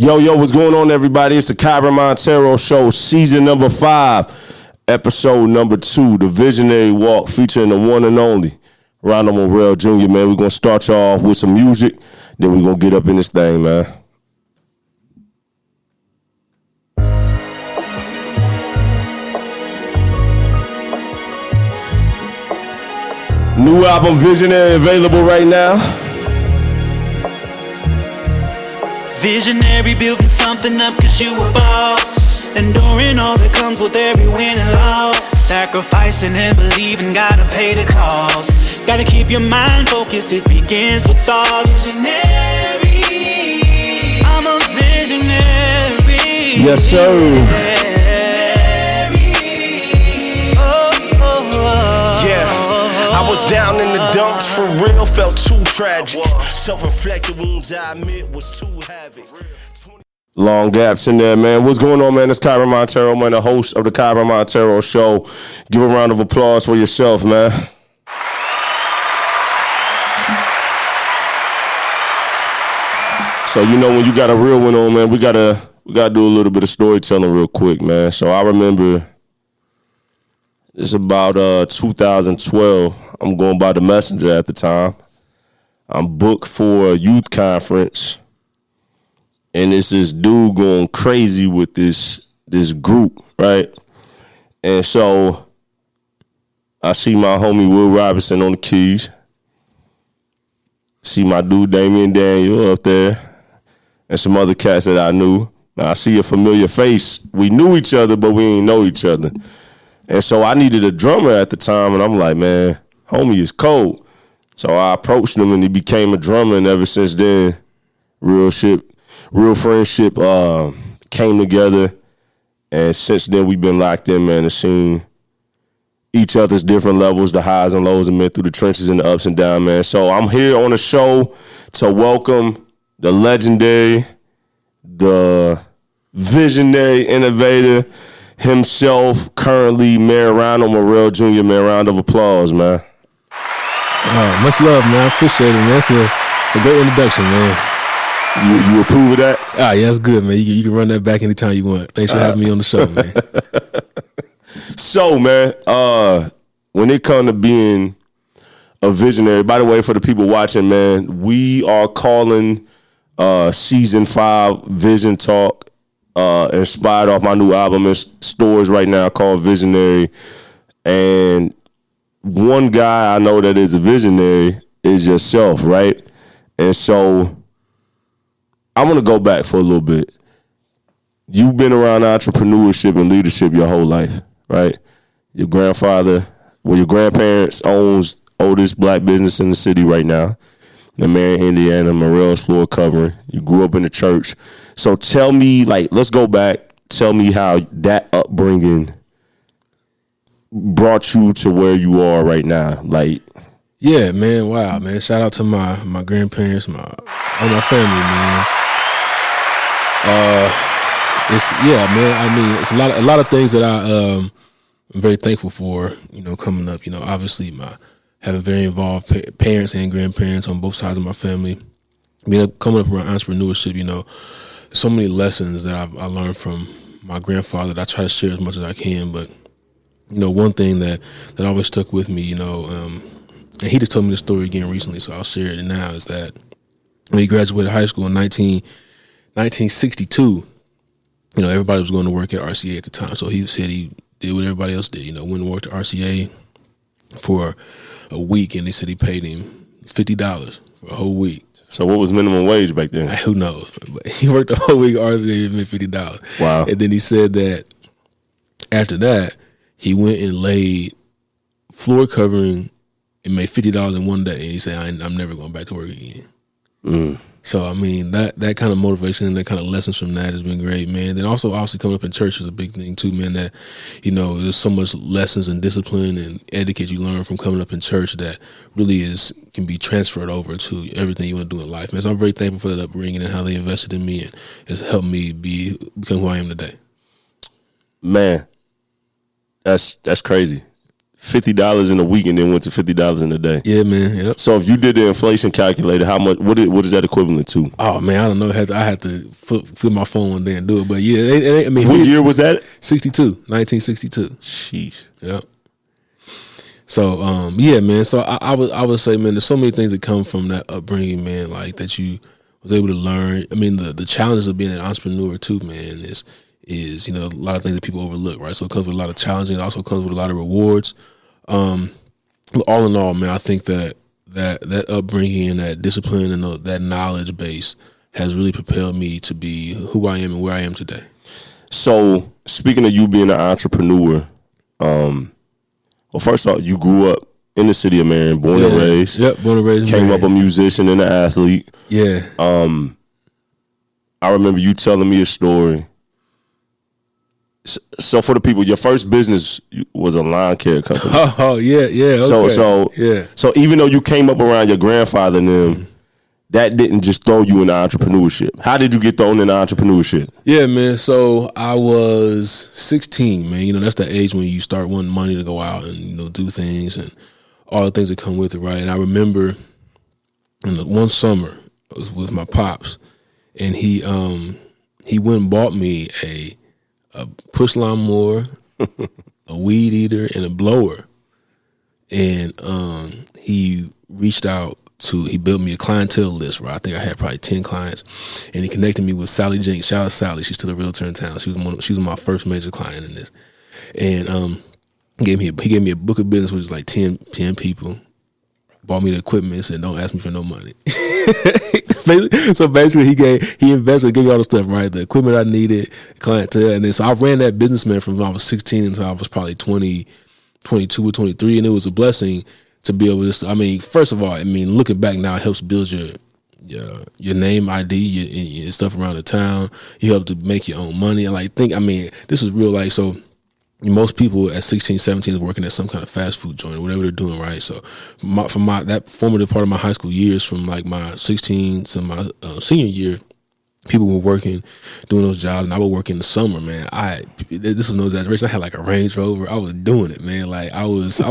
Yo, what's going on, everybody? It's the KYREN Monteiro Show, season number 5, episode number 2, The Visionary Walk, featuring the one and only Ronald Morrell Jr., man. We're going to start y'all off with some music, then we're going to get up in this thing, man. New album, Visionary, available right now. Visionary, building something up cause you a boss. Enduring all that comes with every win and loss. Sacrificing and believing, gotta pay the cost. Gotta keep your mind focused, it begins with thoughts. Visionary, I'm a visionary. Yes, sir. I was down in the dumps for real, felt too tragic. Self-inflicted wounds I admit was too heavy. Long gaps in there, man. What's going on, man? It's KYREN Monteiro, man, the host of the KYREN Monteiro Show. Give a round of applause for yourself, man. So, you know, when you got a real one on, man, we gotta do a little bit of storytelling real quick, man. So I remember it's about 2012. I'm going by the Messenger at the time. I'm booked for a youth conference, and it's this dude going crazy with this group, right? And so I see my homie Will Robinson on the keys. See my dude Damian Daniel up there, and some other cats that I knew. Now I see a familiar face. We knew each other, but we ain't know each other. And so I needed a drummer at the time, and I'm like, man, homie is cold. So I approached him, and he became a drummer, and ever since then, real friendship came together. And since then, we've been locked in, man, and seen each other's different levels, the highs and lows, and been through the trenches and the ups and downs, man. So I'm here on the show to welcome the legendary, the visionary innovator himself, currently Mayor Ronald Morrell Jr. Man, round of applause, man. Much love, man. I appreciate it, man. It's a great introduction, man. You approve of that? Yeah, it's good, man. You can run that back anytime you want. Thanks for having me on the show, man. So, man, when it comes to being a visionary, by the way, for the people watching, man, we are calling season 5 Vision Talk. Inspired off my new album in stores right now called Visionary. And one guy I know that is a visionary is yourself, right? And so I want to go back for a little bit. You've been around entrepreneurship and leadership your whole life, right? Your grandparents owns oldest black business in the city right now. In Marion, Indiana, Morrell's floor covering. You grew up in the church. So tell me, let's go back. Tell me how that upbringing brought you to where you are right now. Yeah, man. Wow, man. Shout out to my grandparents, all my family, man. Man. I mean, it's a lot of things that I'm very thankful for. You know, coming up. You know, obviously having very involved parents and grandparents on both sides of my family. Coming up around entrepreneurship, you know, so many lessons that I learned from my grandfather that I try to share as much as I can. But, you know, one thing that always stuck with me, you know, and he just told me the story again recently, so I'll share it now, is that when he graduated high school in 1962, you know, everybody was going to work at RCA at the time. So he said he did what everybody else did, you know, went and worked at RCA for a week, and they said he paid him $50 for a whole week. So what was minimum wage back then? Who knows? But he worked a whole week, RCA, made $50. Wow. And then he said that after that, he went and laid floor covering and made $50 in one day. And he said, I'm never going back to work again. So, I mean, that kind of motivation and that kind of lessons from that has been great, man. Then also, obviously, coming up in church is a big thing, too, man, that, you know, there's so much lessons and discipline and etiquette you learn from coming up in church that really can be transferred over to everything you want to do in life, man. So I'm very thankful for that upbringing and how they invested in me, and it's helped me become who I am today. Man, that's crazy. $50 in a week and then went to $50 in a day. Yeah, man. Yep. So if you did the inflation calculator, how much? What is that equivalent to? Oh man, I don't know. I had to flip my phone one day and do it. But yeah, I mean, what year was that? 1962. Sheesh. Yep. So yeah, man. So I would say, man, there's so many things that come from that upbringing, man. Like that you was able to learn. I mean, the challenges of being an entrepreneur too, man, is a lot of things that people overlook, right? So it comes with a lot of challenges. It also comes with a lot of rewards. But all in all, man, I think that upbringing and that discipline and that knowledge base has really propelled me to be who I am and where I am today. So speaking of you being an entrepreneur, well, first off, you grew up in the city of Marion, born and raised. Yep, born and raised. Came up a musician and an athlete. Yeah. I remember you telling me a story. So for the people, your first business was a lawn care company. Oh yeah. Okay. So even though you came up around your grandfather and them, that didn't just throw you into entrepreneurship. How did you get thrown into entrepreneurship? Yeah, man. So I was 16, man. That's the age when you start wanting money to go out and do things and all the things that come with it, right? And I remember one summer I was with my pops, and he went and bought me a push lawnmower, a weed eater, and a blower. And he reached out he built me a clientele list, right? I think I had probably 10 clients, and he connected me with Sally Jenks. Shout out Sally, she's still a realtor in town. She was my first major client in this, and he gave me a book of business, which is like 10 people. Bought me the equipment and said, "Don't ask me for no money." So basically, he invested, gave me all the stuff, right? The equipment I needed, clientele, and then so I ran that business, man, from when I was 16 until I was probably 22 or 23, and it was a blessing to be able to. I mean, first of all, looking back now, it helps build your name ID, your stuff around the town. You help to make your own money, and this is real life. So most people at 16, 17 is working at some kind of fast food joint or whatever they're doing, right? So from that formative part of my high school years, from like my 16 to my senior year, people were working, doing those jobs, and I would work in the summer, man. This was no exaggeration. I had like a Range Rover. I was doing it, man. Like I was I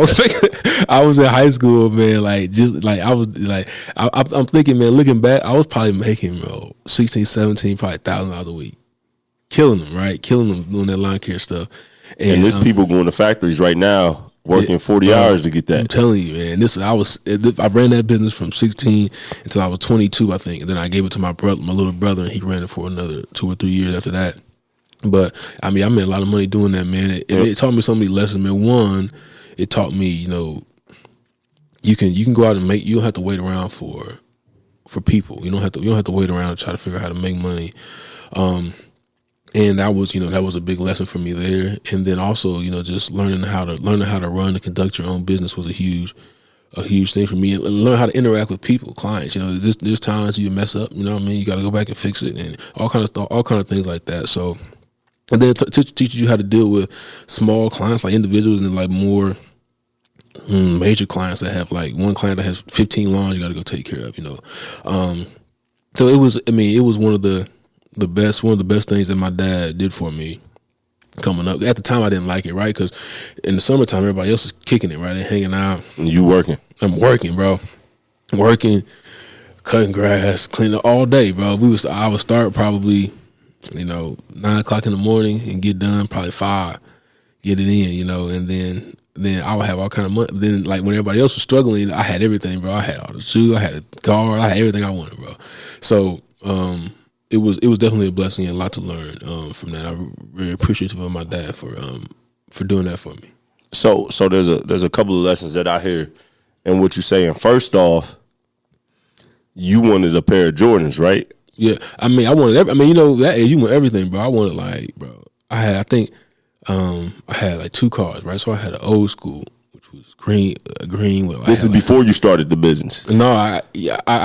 was in high school, man. Like just like I was like I'm thinking, man. Looking back, I was probably making 16, 17, probably $1,000 a week, killing them, right? Killing them doing that lawn care stuff. And there's people going to factories right now working 40 hours to get that. I'm telling you, man. I ran that business from 16 until I was 22, I think. And then I gave it to my little brother, and he ran it for another 2 or 3 years after that. But I made a lot of money doing that, man. It taught me so many lessons, man. One, it taught me, you can go out and you don't have to wait around for people. You don't have to wait around to try to figure out how to make money. And that was a big lesson for me there. And then also, just learning how to run and conduct your own business was a huge thing for me. And learn how to interact with people, clients. There's times you mess up. You got to go back and fix it, and all kind of things like that. So, and then teaches you how to deal with small clients, like individuals, and then like more major clients that have like one client that has 15 lawns you got to go take care of. So it was one of the best things that my dad did for me coming up. At the time, I didn't like it, right? Because in the summertime, everybody else is kicking it, right? They're hanging out. And you working. I'm working, bro. Working, cutting grass, cleaning all day, bro. I would start probably, 9 o'clock in the morning and get done probably 5, get it in, and then I would have all kind of money. Then, like, when everybody else was struggling, I had everything, bro. I had all the shoes, I had a car, I had everything I wanted, bro. So, it was definitely a blessing and a lot to learn from that. I'm very appreciative of my dad for doing that for me. So there's a couple of lessons that I hear in what you're saying. First off, you wanted a pair of Jordans, right? Yeah, I wanted that age you want everything, bro. I wanted I had like 2 cars, right? So I had an old school, which was green with. This is before you started the business. No, I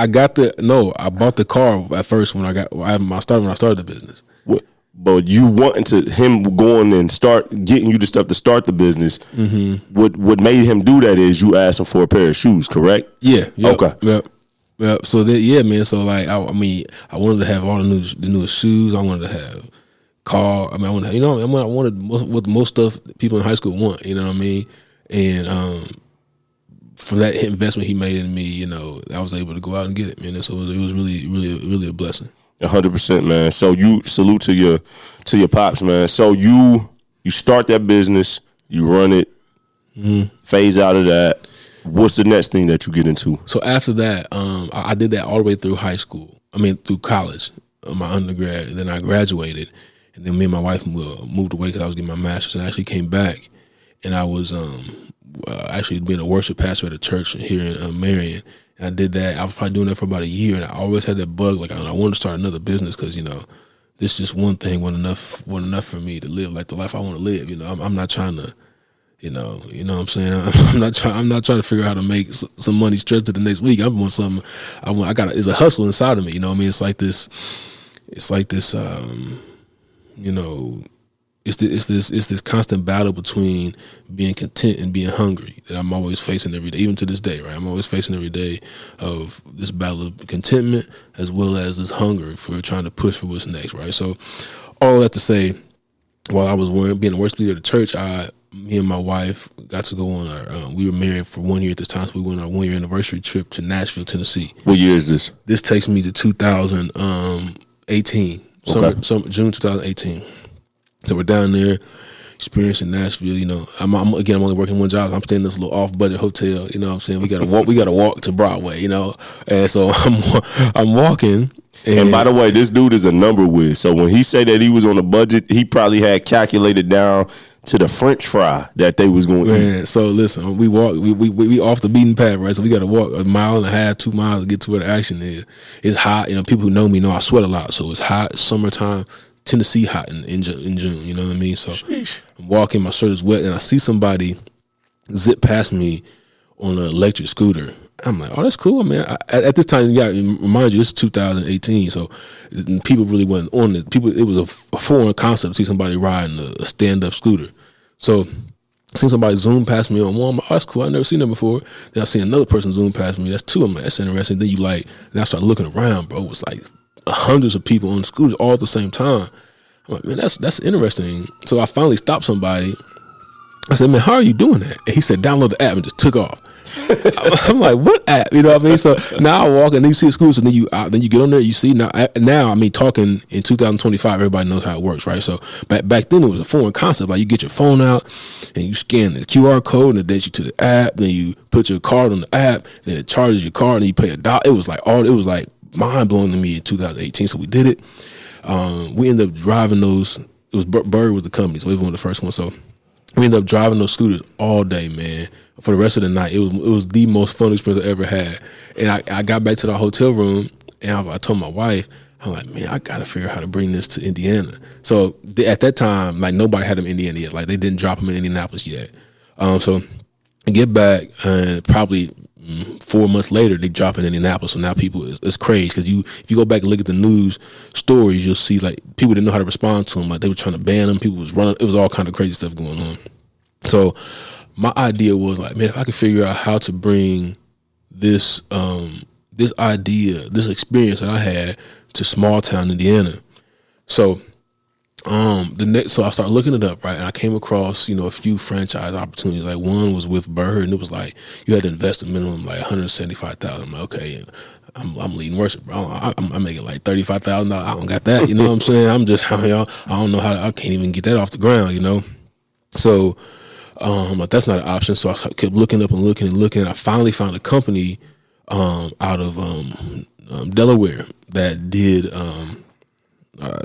bought the car at first when I started the business. But you wanting him going and start getting you the stuff to start the business. Mm-hmm. What made him do that is you asked him for a pair of shoes, correct? Yeah. Yep, okay. Yep. So man. So like, I wanted to have all the newest shoes. I wanted to have car. I wanted what most stuff people in high school want. You know what I mean? And from that investment he made in me, you know, I was able to go out and get it, man. And so it was really, really, really a blessing. 100%, man. So you salute to your pops, man. So you start that business, you run it, phase out of that. What's the next thing that you get into? So after that, I did that all the way through high school. I mean, through college, my undergrad, and then I graduated, and then me and my wife moved away because I was getting my master's, and I actually came back, and I was actually being a worship pastor at a church here in Marion. And I did that. I was probably doing that for about a year, and I always had that bug, like I wanted to start another business because, you know, this just one thing wasn't enough for me to live like the life I want to live. You know, I'm not trying to. You know what I'm saying? I'm not trying to figure out how to make some money stretch to the next week. I want something. It's a hustle inside of me. You know what I mean? It's like this. You know, it's this constant battle between being content and being hungry that I'm always facing every day, even to this day. Right? I'm always facing every day of this battle of contentment as well as this hunger for trying to push for what's next. Right? So, all that to say, while I was being a worship leader at the church, me and my wife got to go on we were married for 1 year at this time, so we went on a 1 year anniversary trip to Nashville, Tennessee. What year is this? This takes me to 2018, June 2018. So we're down there experiencing Nashville. You know, I'm only working one job. I'm staying in this little off budget hotel. You know what I'm saying? We got to walk to Broadway. You know, and so I'm walking. And by the way, this dude is a number whiz. So when he said that he was on a budget, he probably had calculated down to the French fry that they was going to eat. So listen, we walk, we off the beaten path, right? So we got to walk 1.5 miles, 2 miles to get to where the action is. It's hot. You know, people who know me know I sweat a lot. So it's hot. It's summertime. Tennessee hot in June. You know what I mean? So I'm walking, my shirt is wet, and I see somebody zip past me on an electric scooter. I'm like, oh, that's cool, man. At this time, yeah, remind you, this is 2018, so people really wasn't on it. It was a foreign concept to see somebody riding a stand-up scooter. So I seen somebody zoom past me on one. I'm like, oh, that's cool. I never seen that before. Then I see another person zoom past me. That's two. I'm like, that's interesting. Then then I start looking around, bro. It was like hundreds of people on scooters all at the same time. I'm like, man, that's interesting. So I finally stopped somebody. I said, man, how are you doing that? And he said, download the app, and just took off. I'm like, what app? You know what I mean? So now I walk and you see the scooter, and then you get on there, you see now I mean, talking in 2025, everybody knows how it works, right? So back then it was a foreign concept. Like, you get your phone out and you scan the QR code, and it takes you to the app. Then you put your card on the app, then it charges your card, and you pay $1. It was like mind blowing to me in 2018. So we did it. We ended up driving those. It was Bird was the company, so we was one of the first ones. So we ended up driving those scooters all day, man. For the rest of the night, it was the most fun experience I ever had. And I got back to the hotel room, and I told my wife, I'm like, man, I gotta figure out how to bring this to Indiana. So at that time, like, nobody had them in Indiana yet. Like, they didn't drop them in Indianapolis yet. So I get back, and probably 4 months later, they drop in Indianapolis. So now people, it's crazy, because if you go back and look at the news stories, you'll see, like, people didn't know how to respond to them. Like, they were trying to ban them. People was running. It was all kind of crazy stuff going on. So my idea was, like, man, if I could figure out how to bring this experience that I had to small town Indiana. So so I started looking it up, right? And I came across, a few franchise opportunities. Like, one was with Bird, and it was like you had to invest a minimum like $175,000. I'm like, okay, I'm leading worship, bro. I'm making like $35,000. I don't got that. You know what I'm saying? I don't know how I can't even get that off the ground. So like, that's not an option. So I kept looking up and looking and looking. And I finally found a company out of Delaware that did.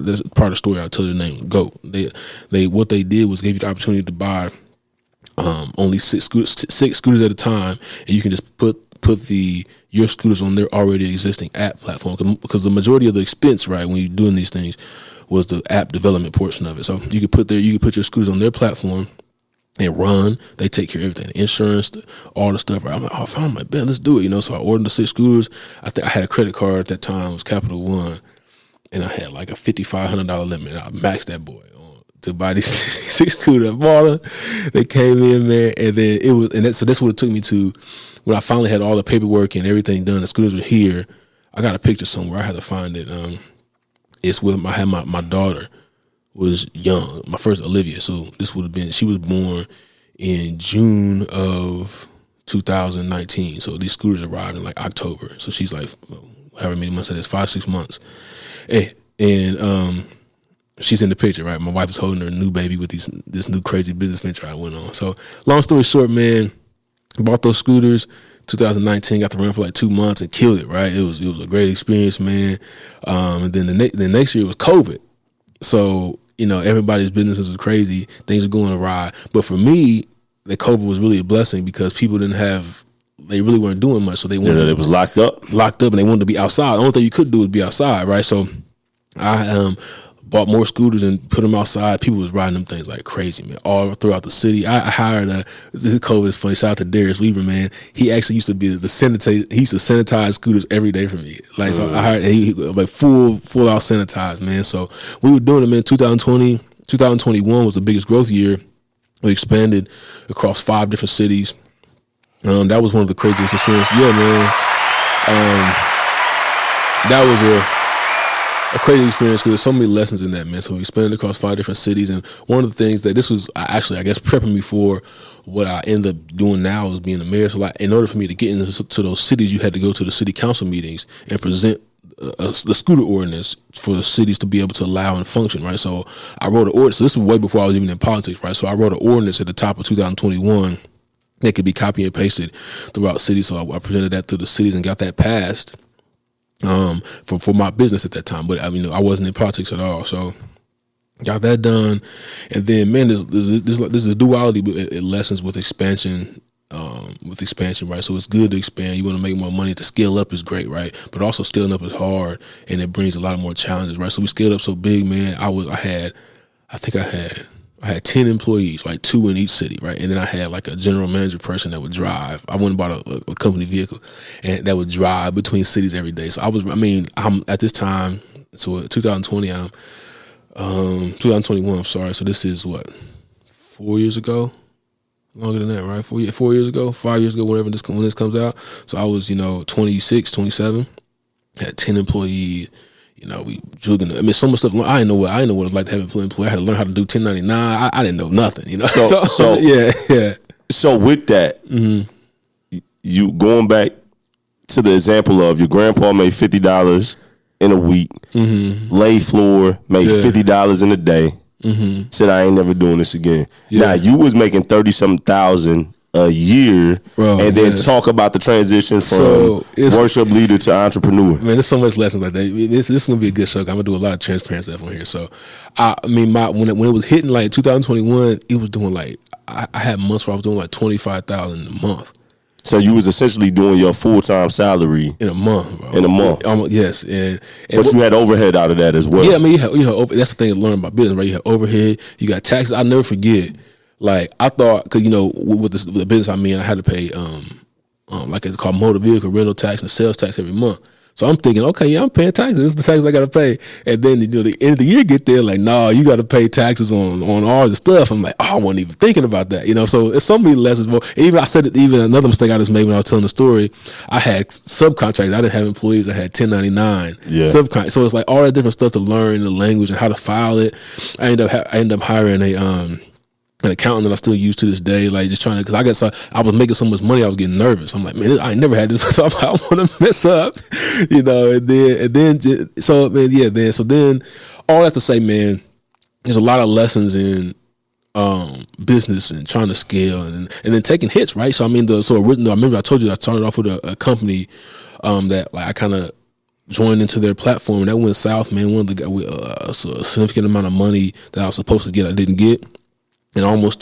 There's part of the story I'll tell you the name. Go. They what they did was gave you the opportunity to buy only six scooters at a time, and you can just put your scooters on their already existing app platform, because the majority of the expense, right, when you're doing these things, was the app development portion of it. So you could put your scooters on their platform and run. They take care of everything, the insurance, all the stuff. Right? I'm like, oh, I found my bed. Let's do it. So I ordered the 6 scooters. I think I had a credit card at that time. It was Capital One. And I had like a $5,500 limit. And I maxed that boy on to buy these 6 scooters. I bought them. They came in, man, and then so that's what it took me to when I finally had all the paperwork and everything done. The scooters were here. I got a picture somewhere. I had to find it. It's with my daughter was young, my first Olivia. So this would have been, she was born in June of 2019. So these scooters arrived in like October. So she's like, however many months that is, 5-6 months. And she's in the picture, right? My wife is holding her new baby with this new crazy business venture I went on. So long story short, man, bought those scooters 2019, got to run for like 2 months and killed it, right? It was a great experience, man. And then the next year was COVID. So, you know, everybody's businesses was crazy. Things were going awry. But for me, the COVID was really a blessing because people they really weren't doing much. So they was locked up, and they wanted to be outside. The only thing you could do was be outside, right? So I bought more scooters and put them outside. People was riding them things like crazy, man, all throughout the city. I hired this is COVID is funny. Shout out to Darius Weaver, man. He actually used to be the sanitize. He used to sanitize scooters every day for me. Like, so I hired like full out sanitized, man. So we were doing it, man. 2020, 2021 was the biggest growth year. We expanded across 5 different cities. That was one of the craziest experiences. Yeah, man. That was a crazy experience because there's so many lessons in that, man. So we expanded across 5 different cities, and one of the things that this was actually, I guess, prepping me for what I end up doing now is being the mayor. So, like, in order for me to get into those cities, you had to go to the city council meetings and present the scooter ordinance for the cities to be able to allow and function, right? So I wrote an ordinance. So this was way before I was even in politics, right? So I wrote an ordinance at the top of 2021 that could be copied and pasted throughout cities. So I presented that to the cities and got that passed. For my business at that time, but I mean, I wasn't in politics at all, so got that done. And then, man, there's this duality lessons with expansion, right? So it's good to expand. You want to make more money. To scale up is great, right? But also scaling up is hard, and it brings a lot of more challenges, right? So we scaled up so big, man. I had 10 employees, like 2 in each city, right? And then I had like a general manager person that would drive. I went and bought a company vehicle and that would drive between cities every day. So I'm at this time, so 2020, 2021, I'm sorry. So this is what, 4 years ago? Longer than that, right? 4 years ago, 5 years ago, when this comes out. So I was, 26, 27, had 10 employees. We jugging. I mean, so much stuff. I didn't know what it was like to have an employee. I had to learn how to do 1099. I didn't know nothing. So yeah. So with that, you going back to the example of your grandpa made $50 in a week, laid floor, made $50 in a day. Said I ain't never doing this again. Yeah. Now you was making 30-something thousand a year, bro, and then talk about the transition from worship leader to entrepreneur. Man, there's so much lessons like that. This is gonna be a good show. I'm gonna do a lot of transparent stuff on here. So, when it was hitting like 2021, it was doing like I had months where I was doing like 25,000 a month. So you was essentially doing your full-time salary in a month, bro. In a month, yes, and but you had overhead out of that as well. Yeah, I mean, that's the thing to learn about business, right? You have overhead, you got taxes. I'll never forget. Like, I thought, because, with the business I'm in, I had to pay, like it's called motor vehicle rental tax and sales tax every month. So I'm thinking, okay, yeah, I'm paying taxes. This is the taxes I got to pay. And then, the end of the year get there, like, nah, you got to pay taxes on all the stuff. I'm like, I wasn't even thinking about that, So it's so many lessons. Well, even another mistake I just made when I was telling the story, I had subcontractors. I didn't have employees. I had 1099 subcontractors. So it's like all that different stuff to learn the language and how to file it. I ended up hiring an accountant that I still use to this day, like just trying to, because I was making so much money, I was getting nervous. I'm like, man, I ain't never had this, so I want to mess up, So then, all that to say, man, there's a lot of lessons in business and trying to scale and then taking hits, right? So I remember I told you I started off with a company that like I kind of joined into their platform, and that went south, man. One of the guys with a significant amount of money that I was supposed to get, I didn't get. And I almost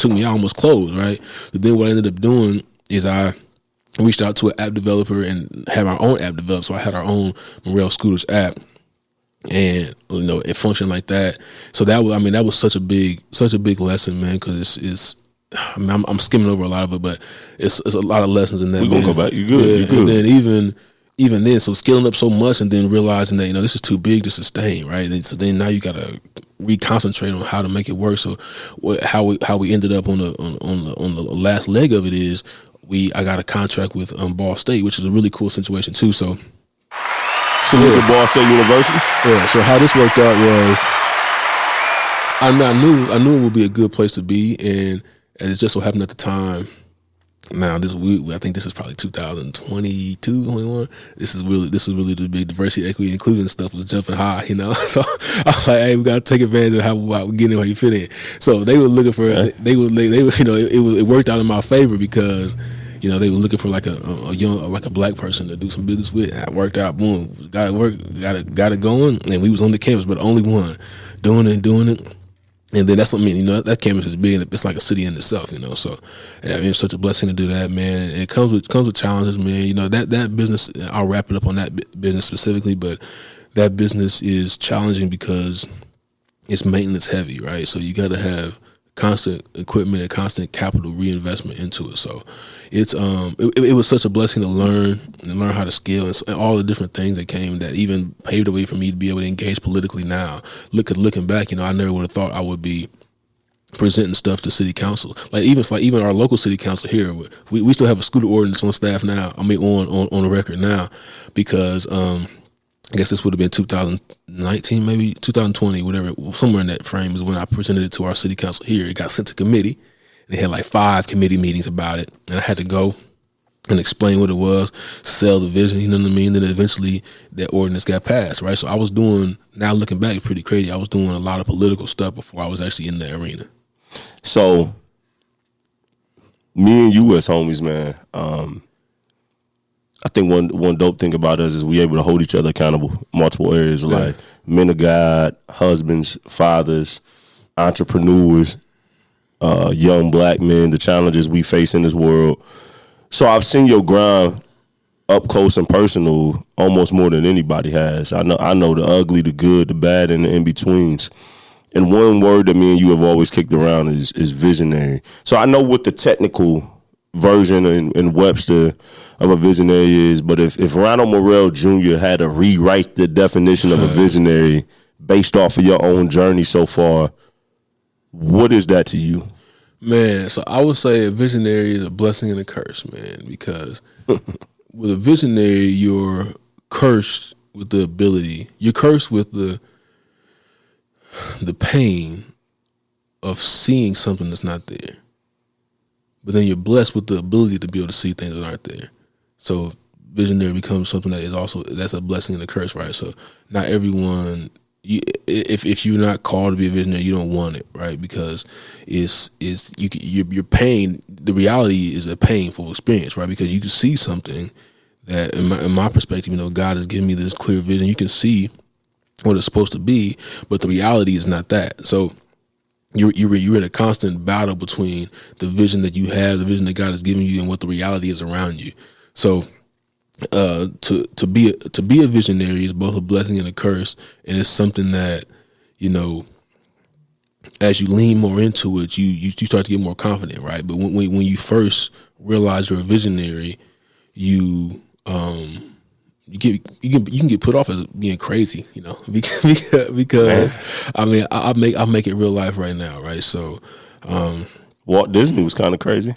closed, right? But then what I ended up doing is I reached out to an app developer and had our own app developed. So I had our own Morrell Scooters app, and it functioned like that. So that was such a big lesson, man. Because I'm skimming over a lot of it, but it's a lot of lessons in that. We're gonna go back. You good? Yeah, and then even then, so scaling up so much and then realizing that, this is too big to sustain, right? And so then now you got to reconcentrate on how to make it work. So how we ended up on the last leg of it is I got a contract with Ball State, which is a really cool situation too. So to Ball State University. Yeah. So how this worked out was I knew it would be a good place to be, and And it just so happened at the time. Now I think this is probably 2022, 21. This is really the big diversity, equity, including stuff was jumping high, you know. So I was like, hey, we gotta take advantage of how we get in where you fit in. So they were looking for they were you know, it worked out in my favor because, you know, they were looking for like a young, like a black person to do some business with. And it worked out, boom, got it going, and we was on the campus, but the only one doing it. And then that's what I mean, you know, that campus is big. It's like a city in itself, you know. So, I mean, it's such a blessing to do that, man. And it comes with challenges, man. You know, that business. I'll wrap it up on that business specifically, but that business is challenging because it's maintenance heavy, right? So you got to have constant equipment and constant capital reinvestment into it. So it's it was such a blessing to learn how to scale and all the different things that came that even paved the way for me to be able to engage politically now. Looking back, you know, I never would have thought I would be presenting stuff to city council. Even our local city council here, we still have a scooter ordinance on staff now. I mean, on the record now, because I guess this would have been 2019, maybe 2020, whatever, somewhere in that frame is when I presented it to our city council here. It got sent to committee. They had like 5 committee meetings about it, and I had to go and explain what it was, sell the vision, you know what I mean? Then eventually that ordinance got passed, right? So I was doing, now looking back, it's pretty crazy. I was doing a lot of political stuff before I was actually in the arena. So me and you as homies, man, I think one dope thing about us is we able to hold each other accountable multiple areas, like men of God, husbands, fathers, entrepreneurs, young black men, the challenges we face in this world. So I've seen your grind up close and personal almost more than anybody has. I know the ugly, the good, the bad, and the in-betweens. And one word that me and you have always kicked around is visionary. So I know what the technical version in Webster of a visionary is, but if Ronald Morrell Jr. had to rewrite the definition of a visionary based off of your own journey so far, what is that to you? Man, so I would say a visionary is a blessing and a curse, man, because with a visionary, you're cursed with the ability, you're cursed with the pain of seeing something that's not there. But then you're blessed with the ability to be able to see things that aren't there. So visionary becomes something that is also, that's a blessing and a curse, right? So not everyone, if you're not called to be a visionary, you don't want it, right? Because you're pain. The reality is a painful experience, right? Because you can see something that, in my perspective, you know, God has given me this clear vision. You can see what it's supposed to be, but the reality is not that. So you're in a constant battle between the vision that you have, the vision that God has given you, and what the reality is around you. So to be a visionary is both a blessing and a curse, and it's something that, you know, as you lean more into it, you start to get more confident, right? But when you first realize you're a visionary, you can get put off as being crazy, you know, because I mean, I'll make it real life right now, right? So, Walt Disney was kind of crazy.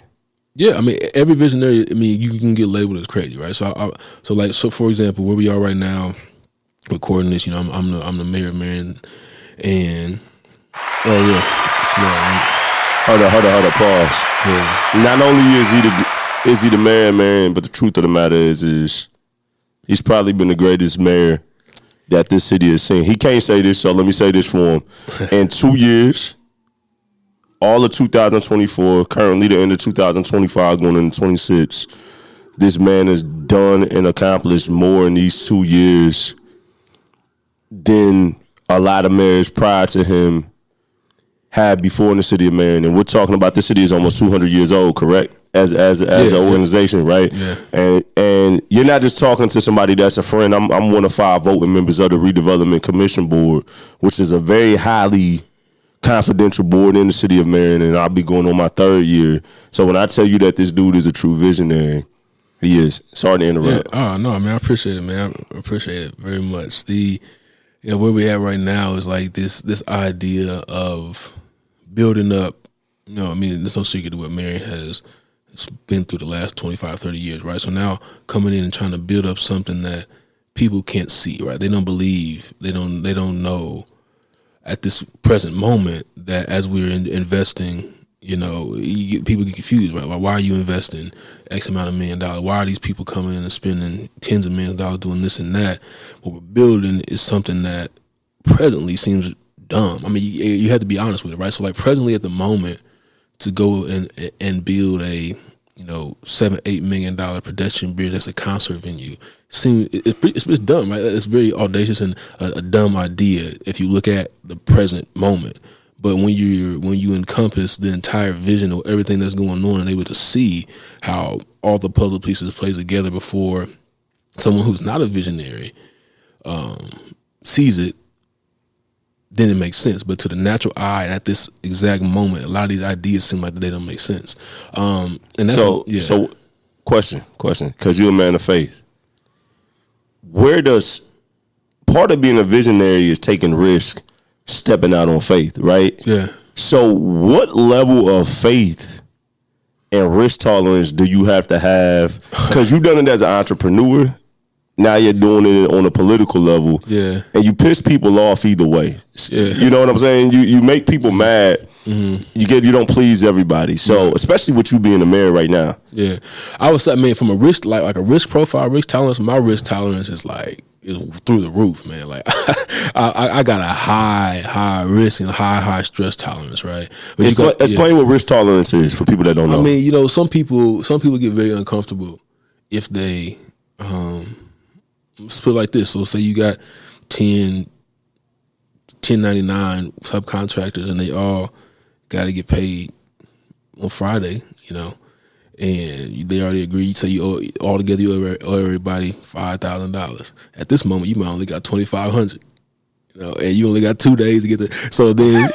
Yeah, I mean, every visionary, I mean, you can get labeled as crazy, right? So for example, where we are right now, recording this, you know, I'm the mayor of Marion, and Hold up, pause. Yeah. Not only is he the mayor of Marion, but the truth of the matter is he's probably been the greatest mayor that this city has seen. He can't say this, so let me say this for him. In 2 years, all of 2024, currently the end of 2025, going into 26, this man has done and accomplished more in these 2 years than a lot of mayors prior to him had before in the city of Marion. And we're talking about this city is almost 200 years old, correct? As an organization, right? Yeah. And you're not just talking to somebody that's a friend. I'm one of 5 voting members of the Redevelopment Commission Board, which is a very highly confidential board in the city of Marion, and I'll be going on my 3rd year. So when I tell you that this dude is a true visionary, he is. Sorry to interrupt. Yeah. Oh no, man, I appreciate it, man. I appreciate it very much. Where we at right now is like this idea of building up. You know, I mean, there's no secret to what Marion has been through the last 25, 30 years, right? So now coming in and trying to build up something that people can't see, right? They don't believe, they don't know at this present moment that as we're investing, People get confused, right? Like, why are you investing X amount of $1 million? Why are these people coming in and spending tens of millions of dollars doing this and that? What we're building is something that presently seems dumb. I mean, you have to be honest with it, right? So, like, presently at the moment, to go and build a $7-8 million pedestrian bridge that's a concert venue seems it's dumb, right? It's very audacious and a dumb idea if you look at the present moment. But when you encompass the entire vision of everything that's going on and able to see how all the puzzle pieces play together before someone who's not a visionary sees it, then it makes sense. But to the natural eye at this exact moment, a lot of these ideas seem like they don't make sense. And that's so question, because you're a man of faith. Where does part of being a visionary is taking risk, stepping out on faith, right? Yeah. So what level of faith and risk tolerance do you have to have? Because you've done it as an entrepreneur. Now you're doing it on a political level. Yeah. And you piss people off either way. Yeah. You know what I'm saying? You make people mad. Mm-hmm. You don't please everybody. So especially with you being a mayor right now. Yeah. I would say, man, from a risk, like a risk profile, risk tolerance, my risk tolerance is through the roof, man. Like I got a high risk and high stress tolerance, right? But explain what risk tolerance is for people that don't know. I mean, some people get very uncomfortable if they split like this. So say you got 1099 subcontractors and they all got to get paid on Friday, and they already agreed. So you owe, all together you owe everybody $5,000. At this moment, you might only got $2,500. And you only got 2 days to get the. So then,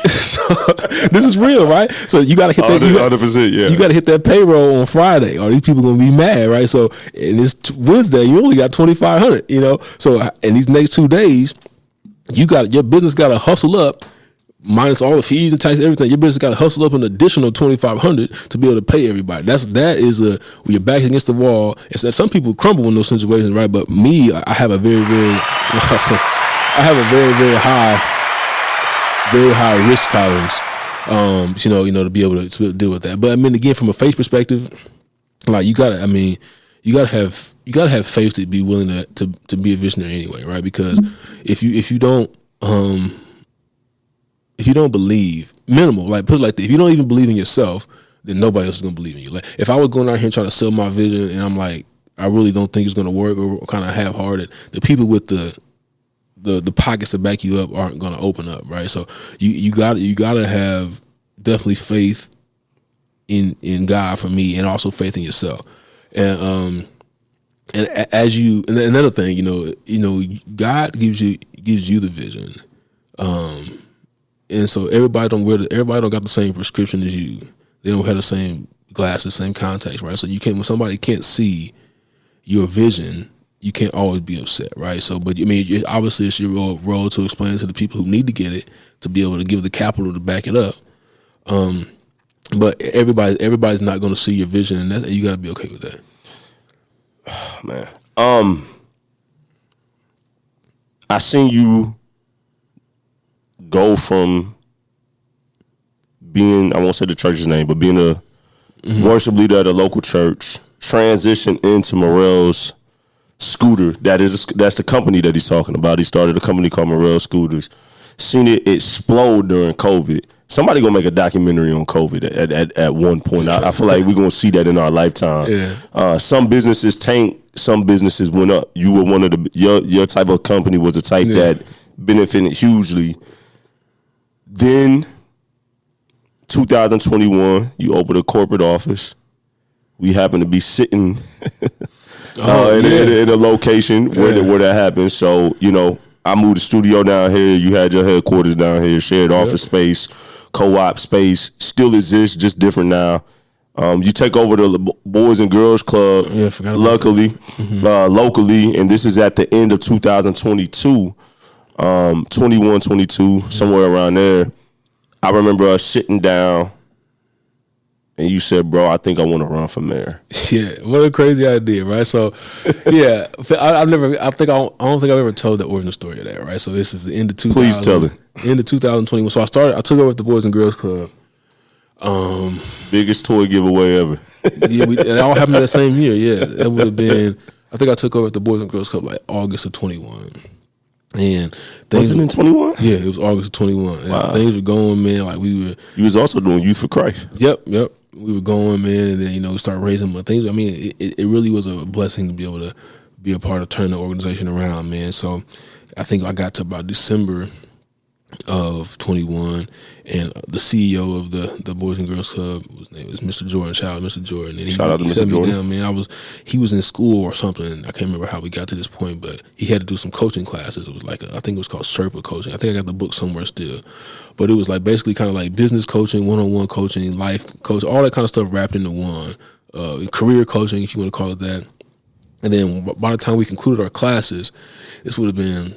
this is real, right? So you got to hit that. 100%, yeah. You got to hit that payroll on Friday, or these people gonna be mad, right? So, and it's Wednesday, you only got $2,500. So, in these next 2 days, your business got to hustle up, minus all the fees and taxes, everything. Your business got to hustle up an additional $2,500 to be able to pay everybody. That is when your back against the wall. It's some people crumble in those situations, right? But me, I have a very high risk tolerance, to be able to deal with that. But I mean, again, from a faith perspective, like you gotta have faith to be willing to be a visionary anyway, right? Because if you don't believe, minimal, like put it like this, if you don't even believe in yourself, then nobody else is gonna believe in you. Like if I was going out here and trying to sell my vision, and I'm like, I really don't think it's gonna work, or kind of half-hearted, the people with the pockets to back you up aren't going to open up, right? So you got to have definitely faith in God for me, and also faith in yourself. And another thing, God gives you the vision, and so everybody don't got the same prescription as you. They don't have the same glasses, same contacts, right? So when somebody can't see your vision, you can't always be upset, right? So, but I mean, obviously it's your role to explain to the people who need to get it, to be able to give the capital to back it up. But everybody's not going to see your vision, and you got to be okay with that. Man, I seen you go from being, I won't say the church's name, but being a worship leader at a local church, transition into Morrell's Scooter. That's the company that he's talking about. He started a company called Morrell Scooters. Seen it explode during COVID. Somebody gonna make a documentary on COVID at one point. I feel like we're gonna see that in our lifetime. Yeah. Some businesses tanked, some businesses went up. You were one of your type of company was the type that benefited hugely. Then 2021, you opened a corporate office. We happen to be sitting in a location where that happened. So, I moved the studio down here. You had your headquarters down here, shared office space, co-op space, still exists, just different now. You take over the Boys and Girls Club, locally, and this is at the end of 2022, 21, 22, somewhere around there. I remember us sitting down, and you said, "Bro, I think I want to run for mayor." Yeah, what a crazy idea, right? So, yeah, I don't think I've ever told the origin story of that, right? So this is the end of 2000. Please tell it. End of 2021. So I took over at the Boys and Girls Club. Biggest toy giveaway ever. Yeah, it all happened that same year. Yeah, that would have been. I think I took over at the Boys and Girls Club like August of 21. And was it in 21? Yeah, it was August of 21. Wow. And things were going, man. Like we were. You was also doing Youth for Christ. Yep. We were going, man, and then we started raising more things. I mean, it really was a blessing to be able to be a part of turning the organization around, man. So I think I got to about December of 21, and the CEO of the Boys and Girls Club, his name was Mr. Jordan. Shout out Mr. Jordan. And Shout out to Mr. Mr. Jordan. Down, man. He was in school or something. I can't remember how we got to this point, but he had to do some coaching classes. It was like I think it was called Sherpa coaching. I think I got the book somewhere still, but it was like basically kind of like business coaching, one-on-one coaching, life coaching, all that kind of stuff wrapped into one. Career coaching, if you want to call it that. And then by the time we concluded our classes, this would have been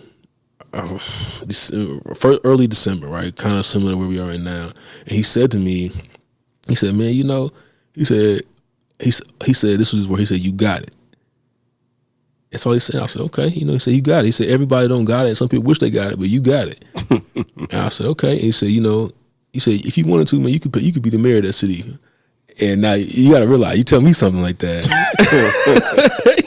early December, right? Kind of similar to where we are right now. And he said to me, he said, man, he said this was where he said, you got it. That's all he said. I said, okay. He said, you got it. He said, everybody don't got it. Some people wish they got it, but you got it. And I said, okay. And he said, he said, if you wanted to, man, you could be the mayor of that city. And now you got to realize, you tell me something like that.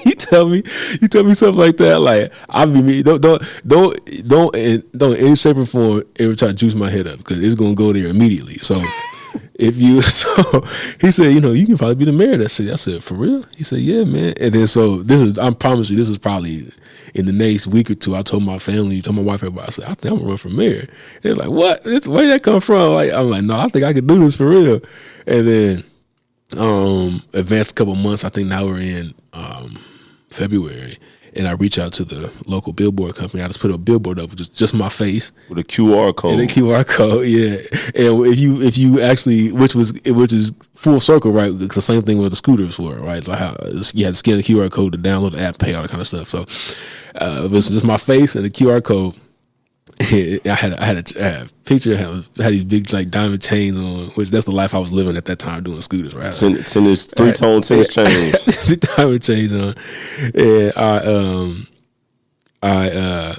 you tell me something like that. Like I mean, don't in any shape or form ever try to juice my head up, because it's gonna go there immediately. So he said, you can probably be the mayor of that city. I said, for real? He said, yeah, man. And then I promise you, this is probably in the next week or two. I told my family, told my wife, everybody. I said, I think I'm gonna run for mayor. They're like, what? Where did that come from? Like I'm like, no, I think I could do this for real. And then advanced a couple months. I think now we're in February, and I reach out to the local billboard company. I just put a billboard up with just my face with a QR code. And a QR code, yeah. And if you actually, which is full circle, right? It's the same thing with the scooters were, right? Like how you had to scan the QR code to download the app, pay, all that kind of stuff. So it was just my face and the QR code. I had a picture. I had these big like diamond chains on, which that's the life I was living at that time, doing scooters. Right, tennis, 3-tone tennis chains, diamond chains on, and I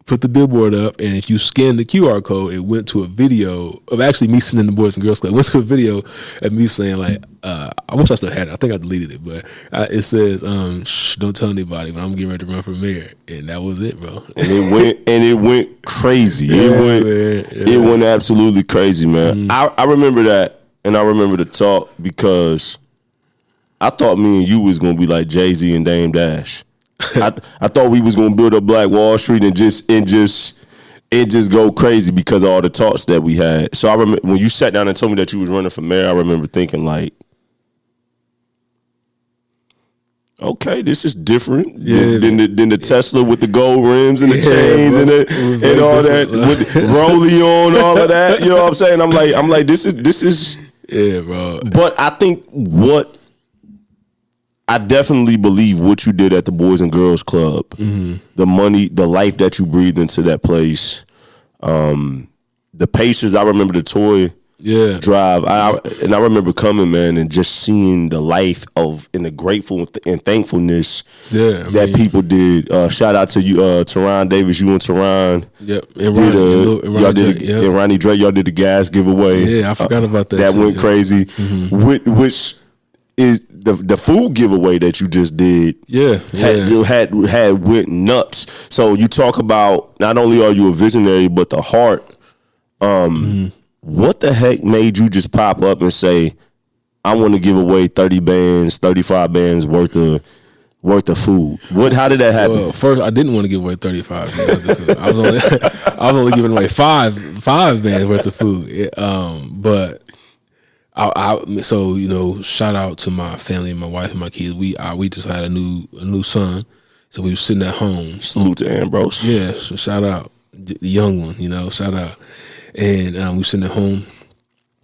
put the billboard up, and if you scan the QR code, it went to a video of actually me sitting in the Boys and Girls Club. It went to a video of me saying like, I wish I still had it. I think I deleted it, but it says, "Shh, don't tell anybody, but I'm getting ready to run for mayor," and that was it, bro. And it went crazy. It went absolutely crazy, man. Mm-hmm. I remember that, and I remember the talk, because I thought me and you was gonna be like Jay-Z and Dame Dash. I thought we was gonna build up Black Wall Street and just go crazy because of all the talks that we had. So I remember when you sat down and told me that you was running for mayor, I remember thinking like, okay, this is different than the Tesla with the gold rims and the chains, bro, and all that with Rollie on, all of that. You know what I'm saying? I'm like this is yeah, bro. But I think I definitely believe what you did at the Boys and Girls Club, the money, the life that you breathed into that place, the Pacers. I remember the toy drive. I remember coming, man, and just seeing the life of and the grateful and thankfulness that people did. Shout out to you, Teron Davis. You and Teron, and Ronnie Drake. Y'all did the gas giveaway. Yeah, I forgot about that. That went crazy. Which is the food giveaway that you just did. Had went nuts. So you talk about not only are you a visionary, but the heart. What the heck made you just pop up and say, I want to give away 30 bands, 35 bands worth of food? How did that happen? Well, first, I didn't want to give away 35 bands. I was only giving away five bands worth of food. But so shout out to my family, my wife and my kids. We just had a new son, so we were sitting at home. Salute to Ambrose. Yeah, so shout out the young one. Shout out. And we were sitting at home,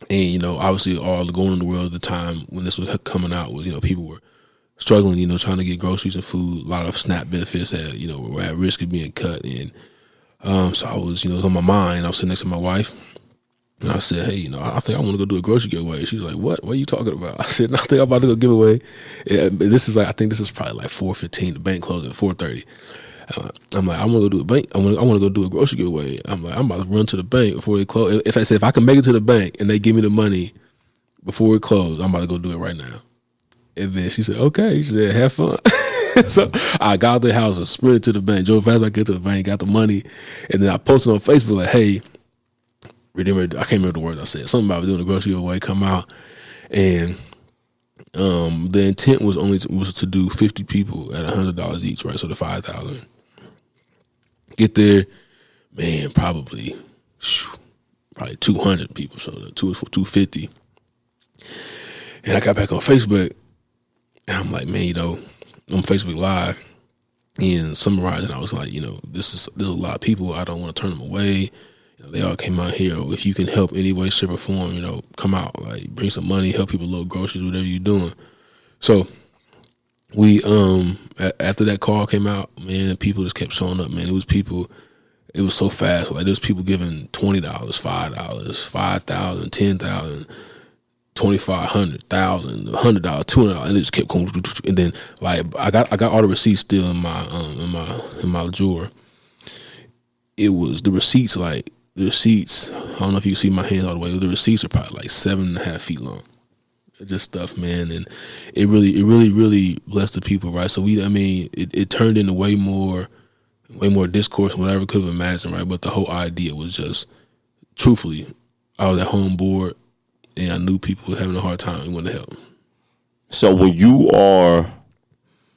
and obviously all the going on in the world at the time when this was coming out was people were struggling, trying to get groceries and food. A lot of SNAP benefits that were at risk of being cut, and so I was it was on my mind. I was sitting next to my wife. And I said, hey, I think I want to go do a grocery giveaway. She's like, what? What are you talking about? I said, no, I think I'm about to go give away. I think this is probably like 4:15. The bank closed at 4:30. I'm like, I want to go do a bank. I want to go do a grocery giveaway. I'm like, I'm about to run to the bank before they close. If I can make it to the bank and they give me the money, before it closed, I'm about to go do it right now. And then she said, okay. She said, have fun. So I got out the house and sprinted to the bank. Drove fast as I get to the bank, got the money. And then I posted on Facebook like, hey, I can't remember the words I said. Something about doing a grocery giveaway, come out. And the intent was to do 50 people at $100 each, right? So the 5,000. Get there, man, probably 200 people, so 250. And I got back on Facebook, and I'm like, man, on Facebook Live, and summarizing, I was like, there's a lot of people. I don't want to turn them away. They all came out here. If you can help any way, shape, or form, come out, like bring some money, help people load groceries, whatever you're doing. So we, after that call came out, man, people just kept showing up, man. It was so fast. Like there's people giving $20, $5, $5,000, $10,000, $2,500, $1,000, $100, $200, and it just kept going. And then like I got all the receipts still in my drawer. It was the receipts. Like the receipts, I don't know if you can see my hands all the way. The receipts are probably like 7.5 feet long. It's just stuff, man, and it really blessed the people, right? So it turned into way more discourse than whatever I could have imagined, right? But the whole idea was just, truthfully, I was at home bored, and I knew people were having a hard time and wanted to help. So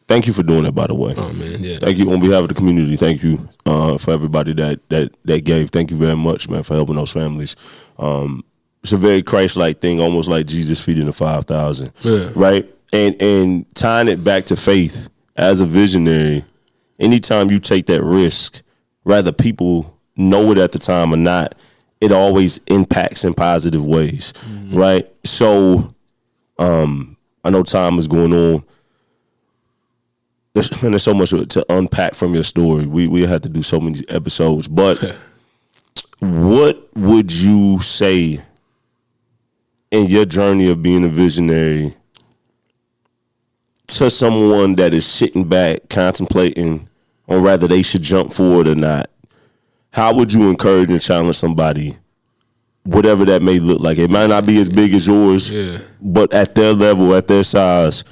thank you for doing that, by the way. Oh man, yeah. Thank you on behalf of the community. Thank you for everybody that gave. Thank you very much, man, for helping those families. It's a very Christ-like thing, almost like Jesus feeding the 5,000, right? And tying it back to faith as a visionary. Anytime you take that risk, whether people know it at the time or not, it always impacts in positive ways, right? So I know time is going on. There's so much to unpack from your story. We had to do so many episodes. But what would you say in your journey of being a visionary to someone that is sitting back contemplating on whether they should jump forward or not? How would you encourage and challenge somebody, whatever that may look like? It might not be as big as yours, but at their level, at their size,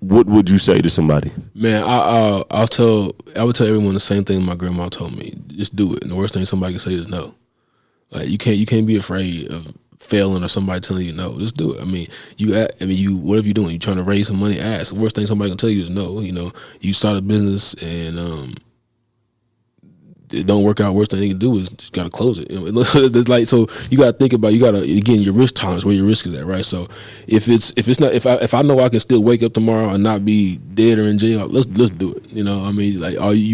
what would you say to somebody? Man, I would tell everyone the same thing my grandma told me. Just do it. And the worst thing somebody can say is no. Like you can't be afraid of failing or somebody telling you no. Just do it. You whatever you're doing, you're trying to raise some money, ask. The worst thing somebody can tell you is no. You start a business and it don't work out. Worst thing they can do is just gotta close it. It's like, so you gotta think about, again, your risk tolerance, where your risk is at, right? So if I know I can still wake up tomorrow and not be dead or in jail, let's do it. You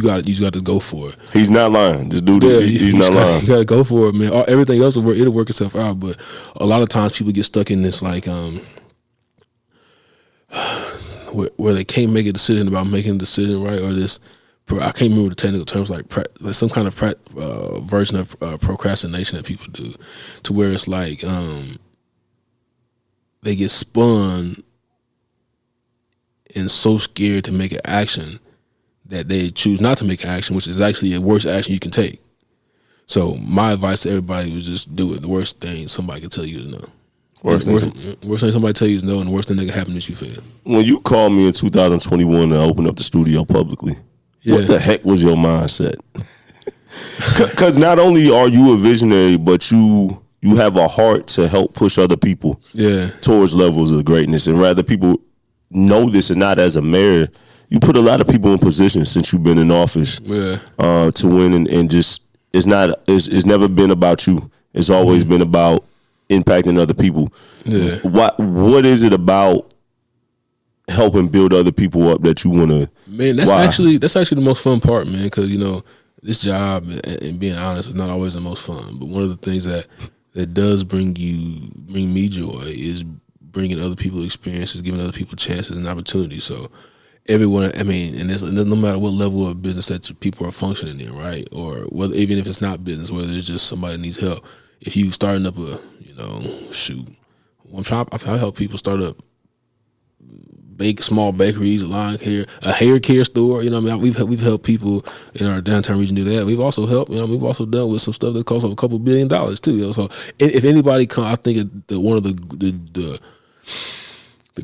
got to go for it. He's not lying. Just do this. He's not lying. You gotta go for it, man. Everything else it'll work itself out. But a lot of times people get stuck in this like where they can't make a decision about making a decision, right? Or this, I can't remember the technical terms, like some kind of version of procrastination that people do, to where it's like they get spun and so scared to make an action that they choose not to make an action, which is actually a worse action you can take. So my advice to everybody was just do it. The worst thing somebody can tell you is no. Worst thing somebody tell you is no, and the worst thing that can happen is you fail. When you called me in 2021 to open up the studio publicly, what the heck was your mindset? Because not only are you a visionary, but you have a heart to help push other people towards levels of greatness. And rather people know this or not, as a mayor, you put a lot of people in positions since you've been in office to win. And just it's never been about you. It's always been about impacting other people. Yeah. What is it about helping build other people up that you want to? Man, that's actually the most fun part, man. Because this job and being honest is not always the most fun. But one of the things that does bring me joy is bringing other people experiences, giving other people chances and opportunities. So everyone, and there's no matter what level of business that people are functioning in, right? Or whether, even if it's not business, whether it's just somebody needs help. If you starting up I help people start up small bakeries, a hair care store. You know what I mean? We've helped people in our downtown region do that. We've also helped. We've also done with some stuff that costs a couple $1 billion too. So if anybody come, I think one of the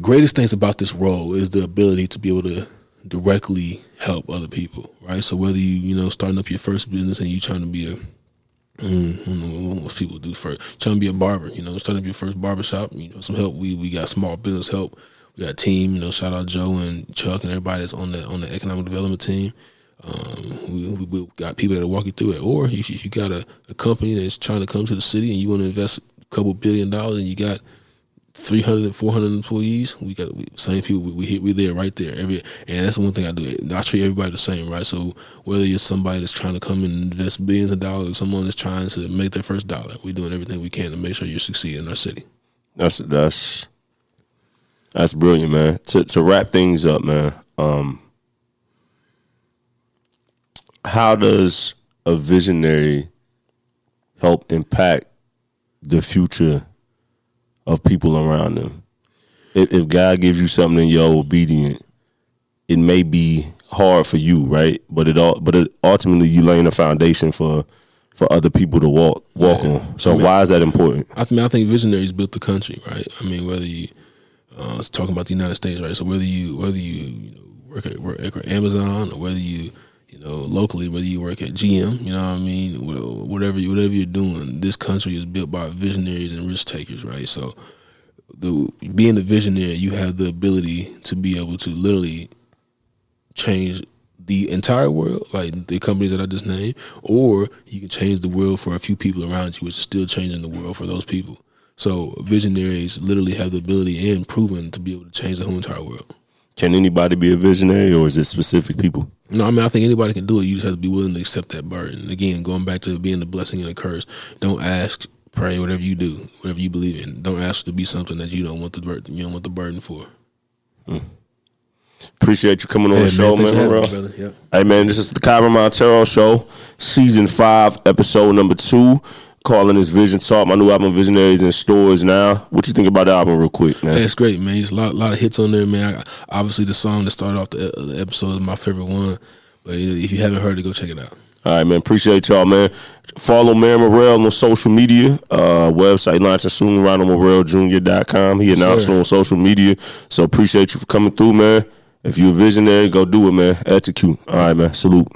greatest things about this role is the ability to be able to directly help other people, right? So whether you starting up your first business and you trying to be I don't know what most people do first, trying to be a barber, starting up your first barbershop, some help. We got small business help. We got a team, shout out Joe and Chuck and everybody that's on the economic development team. We got people that walk you through it. Or if you got a company that's trying to come to the city and you want to invest a couple $1 billion and you got 300 and 400 employees, same people. We're there right there. And that's the one thing I do. I treat everybody the same, right? So whether you're somebody that's trying to come and invest billions of dollars or someone that's trying to make their first dollar, we're doing everything we can to make sure you succeed in our city. That's brilliant, man. To wrap things up, man. How does a visionary help impact the future of people around them? If God gives you something and you're obedient, it may be hard for you, right? But ultimately you laying a foundation for other people to walk on. So why is that important? I think visionaries built the country, right? I mean, whether you it's talking about the United States, right? So whether you work at Amazon or whether you locally, whether you work at GM, whatever you're doing, this country is built by visionaries and risk takers, right? So being a visionary, you have the ability to be able to literally change the entire world, like the companies that I just named, or you can change the world for a few people around you, which is still changing the world for those people. So visionaries literally have the ability and proven to be able to change the whole entire world. Can anybody be a visionary, or is it specific people? No, I think anybody can do it. You just have to be willing to accept that burden. Again, going back to being the blessing and the curse. Don't ask, pray, whatever you do, whatever you believe in. Don't ask to be something that you don't want the burden. You don't want the burden for. Appreciate you coming on the show, man. Yep. Hey, man, this is the KYREN Monteiro Show, Season 5, Episode number 2. Calling this Vision Talk. My new album, Visionaries, in stores now. What you think about the album real quick, man? Hey, it's great, man. There's a lot of hits on there, man. Obviously, the song that started off the episode is my favorite one. But if you haven't heard it, go check it out. All right, man. Appreciate y'all, man. Follow Mayor Morrell on social media. Website launching soon, RonaldMorrellJr.com. He announced on social media. So appreciate you for coming through, man. If you're a visionary, go do it, man. Execute. All right, man. Salute.